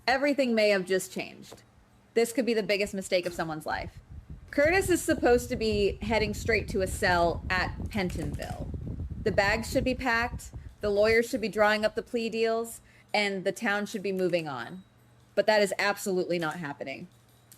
Everything may have just changed. This could be the biggest mistake of someone's life. Curtis is supposed to be heading straight to a cell at Pentonville. The bags should be packed, the lawyers should be drawing up the plea deals, and the town should be moving on. But that is absolutely not happening.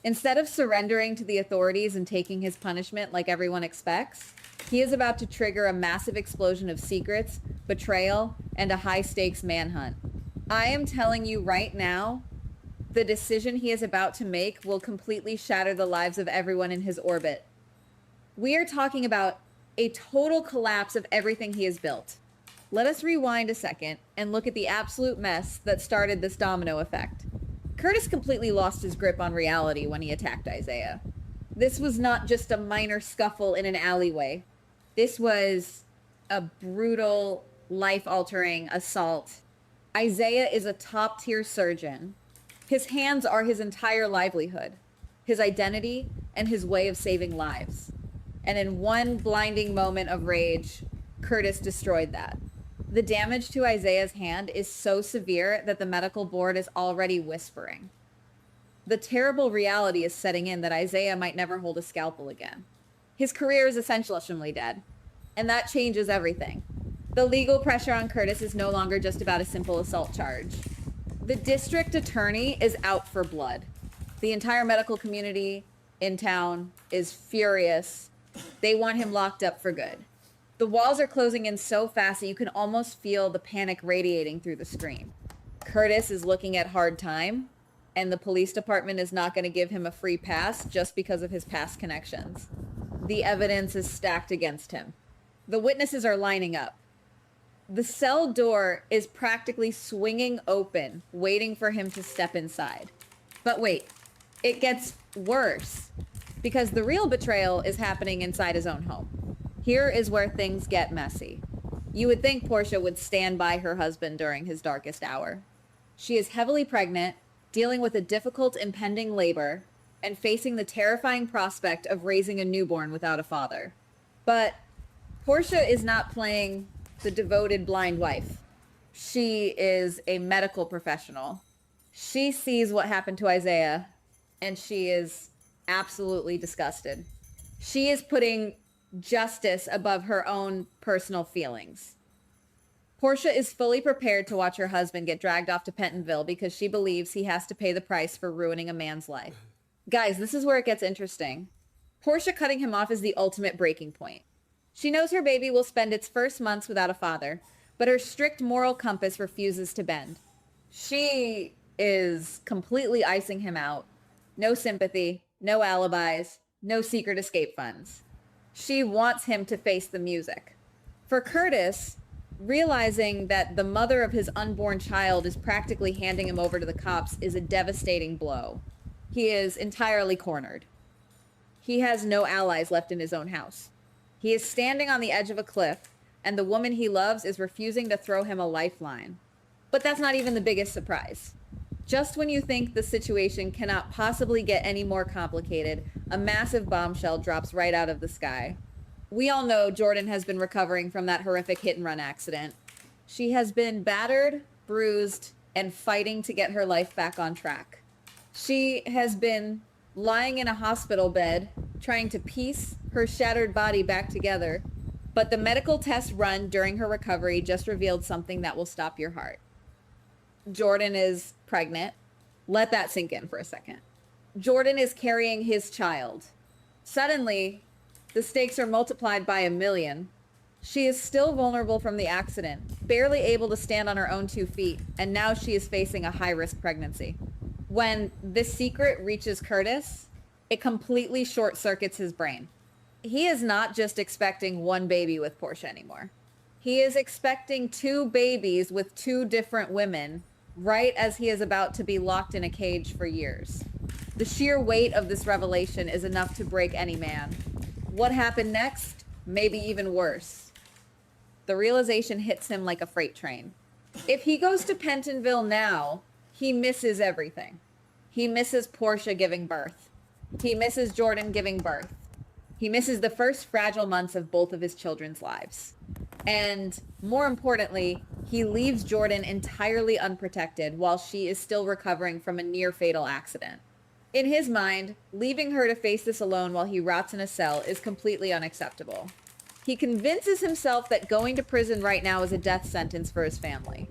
Instead of surrendering to the authorities and taking his punishment like everyone expects, he is about to trigger a massive explosion of secrets, betrayal, and a high-stakes manhunt. I am telling you right now, the decision he is about to make will completely shatter the lives of everyone in his orbit. We are talking about a total collapse of everything he has built. Let us rewind a second and look at the absolute mess that started this domino effect. Curtis completely lost his grip on reality when he attacked Isaiah. This was not just a minor scuffle in an alleyway. This was a brutal, life-altering assault. Isaiah is a top-tier surgeon. His hands are his entire livelihood, his identity, and his way of saving lives. And in one blinding moment of rage, Curtis destroyed that. The damage to Isaiah's hand is so severe that the medical board is already whispering. The terrible reality is setting in that Isaiah might never hold a scalpel again. His career is essentially dead, and that changes everything. The legal pressure on Curtis is no longer just about a simple assault charge. The district attorney is out for blood. The entire medical community in town is furious. They want him locked up for good. The walls are closing in so fast that you can almost feel the panic radiating through the screen. Curtis is looking at hard time, and the police department is not going to give him a free pass just because of his past connections. The evidence is stacked against him. The witnesses are lining up. The cell door is practically swinging open, waiting for him to step inside. But wait, it gets worse, because the real betrayal is happening inside his own home. Here is where things get messy. You would think Portia would stand by her husband during his darkest hour. She is heavily pregnant, dealing with a difficult impending labor, and facing the terrifying prospect of raising a newborn without a father. But Portia is not playing the devoted blind wife. She is a medical professional. She sees what happened to Isaiah, and she is absolutely disgusted. She is putting justice above her own personal feelings. Portia is fully prepared to watch her husband get dragged off to Pentonville because she believes he has to pay the price for ruining a man's life. Guys, this is where it gets interesting. Portia cutting him off is the ultimate breaking point. She knows her baby will spend its first months without a father, but her strict moral compass refuses to bend. She is completely icing him out. No sympathy, no alibis, no secret escape funds. She wants him to face the music. For Curtis, realizing that the mother of his unborn child is practically handing him over to the cops is a devastating blow. He is entirely cornered. He has no allies left in his own house. He is standing on the edge of a cliff, and the woman he loves is refusing to throw him a lifeline. But that's not even the biggest surprise. Just when you think the situation cannot possibly get any more complicated, a massive bombshell drops right out of the sky. We all know Jordan has been recovering from that horrific hit-and-run accident. She has been battered, bruised, and fighting to get her life back on track. She has been lying in a hospital bed, trying to piece her shattered body back together, but the medical test run during her recovery just revealed something that will stop your heart. Jordan is pregnant. Let that sink in for a second. Jordan is carrying his child. Suddenly, the stakes are multiplied by 1,000,000. She is still vulnerable from the accident, barely able to stand on her own 2 feet, and now she is facing a high-risk pregnancy. When this secret reaches Curtis, it completely short-circuits his brain. He is not just expecting one baby with Portia anymore. He is expecting 2 babies with 2 different women right as he is about to be locked in a cage for years. The sheer weight of this revelation is enough to break any man. What happened next? Maybe even worse. The realization hits him like a freight train. If he goes to Pentonville now, he misses everything. He misses Portia giving birth. He misses Jordan giving birth. He misses the first fragile months of both of his children's lives. And more importantly, he leaves Jordan entirely unprotected while she is still recovering from a near fatal accident. In his mind, leaving her to face this alone while he rots in a cell is completely unacceptable. He convinces himself that going to prison right now is a death sentence for his family.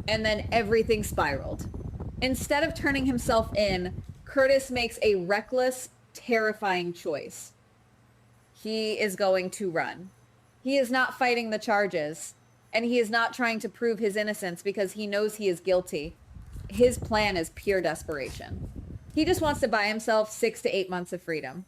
And then everything spiraled. Instead of turning himself in, Curtis makes a reckless, terrifying choice. He is going to run. He is not fighting the charges, and he is not trying to prove his innocence because he knows he is guilty. His plan is pure desperation. He just wants to buy himself 6 to 8 months of freedom.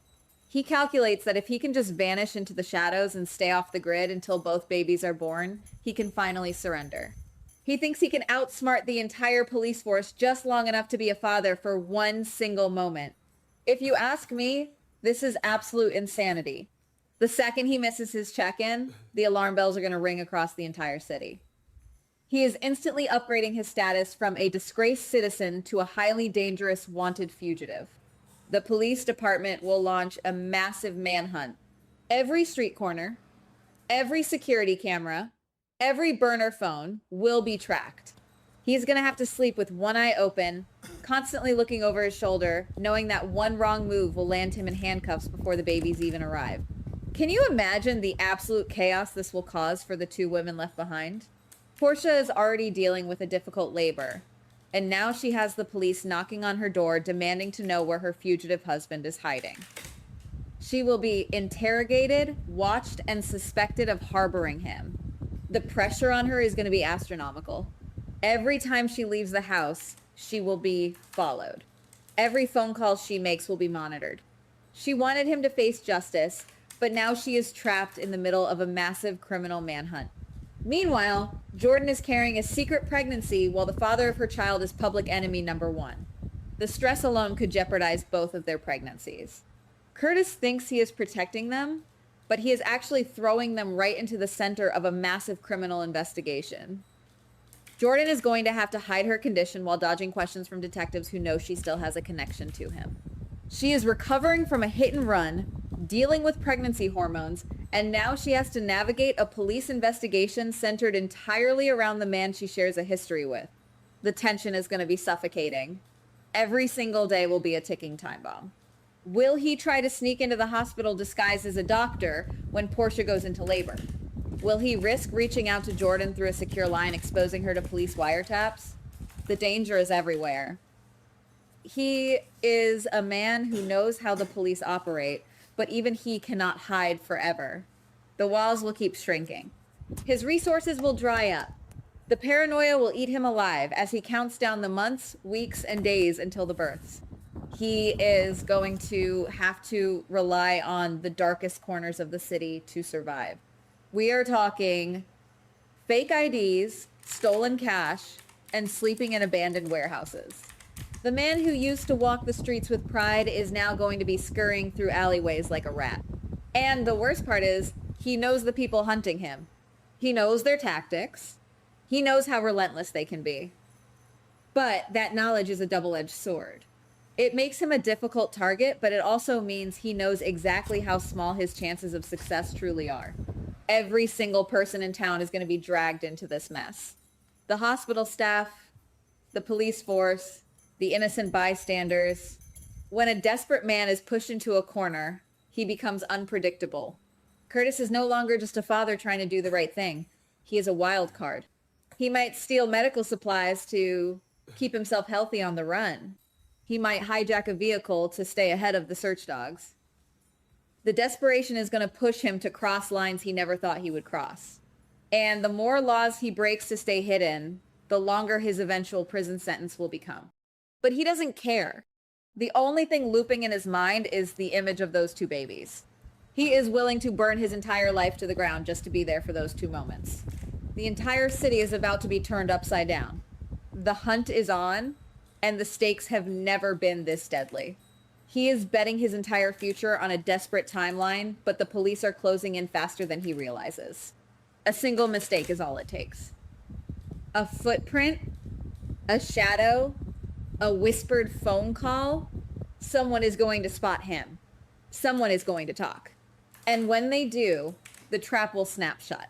He calculates that if he can just vanish into the shadows and stay off the grid until both babies are born, he can finally surrender. He thinks he can outsmart the entire police force just long enough to be a father for one single moment. If you ask me, this is absolute insanity. The second he misses his check-in, the alarm bells are going to ring across the entire city. He is instantly upgrading his status from a disgraced citizen to a highly dangerous wanted fugitive. The police department will launch a massive manhunt. Every street corner, every security camera, every burner phone will be tracked. He's going to have to sleep with one eye open, constantly looking over his shoulder, knowing that one wrong move will land him in handcuffs before the babies even arrive. Can you imagine the absolute chaos this will cause for the 2 women left behind? Portia is already dealing with a difficult labor, and now she has the police knocking on her door demanding to know where her fugitive husband is hiding. She will be interrogated, watched, and suspected of harboring him. The pressure on her is going to be astronomical. Every time she leaves the house, she will be followed. Every phone call she makes will be monitored. She wanted him to face justice, but now she is trapped in the middle of a massive criminal manhunt. Meanwhile, Jordan is carrying a secret pregnancy while the father of her child is public enemy number 1. The stress alone could jeopardize both of their pregnancies. Curtis thinks he is protecting them, but he is actually throwing them right into the center of a massive criminal investigation. Jordan is going to have to hide her condition while dodging questions from detectives who know she still has a connection to him. She is recovering from a hit and run, dealing with pregnancy hormones, and now she has to navigate a police investigation centered entirely around the man she shares a history with. The tension is going to be suffocating. Every single day will be a ticking time bomb. Will he try to sneak into the hospital disguised as a doctor when Portia goes into labor? Will he risk reaching out to Jordan through a secure line, exposing her to police wiretaps? The danger is everywhere. He is a man who knows how the police operate, but even he cannot hide forever. The walls will keep shrinking. His resources will dry up. The paranoia will eat him alive as he counts down the months, weeks, and days until the births. He is going to have to rely on the darkest corners of the city to survive. We are talking fake IDs, stolen cash, and sleeping in abandoned warehouses. The man who used to walk the streets with pride is now going to be scurrying through alleyways like a rat. And the worst part is, he knows the people hunting him. He knows their tactics. He knows how relentless they can be. But that knowledge is a double-edged sword. It makes him a difficult target, but it also means he knows exactly how small his chances of success truly are. Every single person in town is going to be dragged into this mess. The hospital staff, the police force, the innocent bystanders. When a desperate man is pushed into a corner, he becomes unpredictable. Curtis is no longer just a father trying to do the right thing. He is a wild card. He might steal medical supplies to keep himself healthy on the run. He might hijack a vehicle to stay ahead of the search dogs. The desperation is going to push him to cross lines he never thought he would cross. And the more laws he breaks to stay hidden, the longer his eventual prison sentence will become. But he doesn't care. The only thing looping in his mind is the image of those 2 babies. He is willing to burn his entire life to the ground just to be there for those 2 moments. The entire city is about to be turned upside down. The hunt is on, and the stakes have never been this deadly. He is betting his entire future on a desperate timeline, but the police are closing in faster than he realizes. A single mistake is all it takes. A footprint, a shadow, a whispered phone call, someone is going to spot him. Someone is going to talk. And when they do, the trap will snap shut.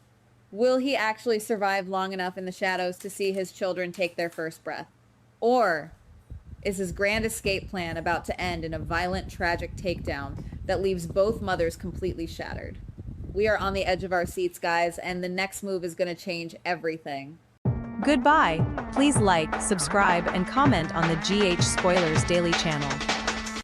Will he actually survive long enough in the shadows to see his children take their first breath? Or is his grand escape plan about to end in a violent, tragic takedown that leaves both mothers completely shattered? We are on the edge of our seats, guys, and the next move is going to change everything. Goodbye. Please like, subscribe, and comment on the GH Spoilers Daily channel.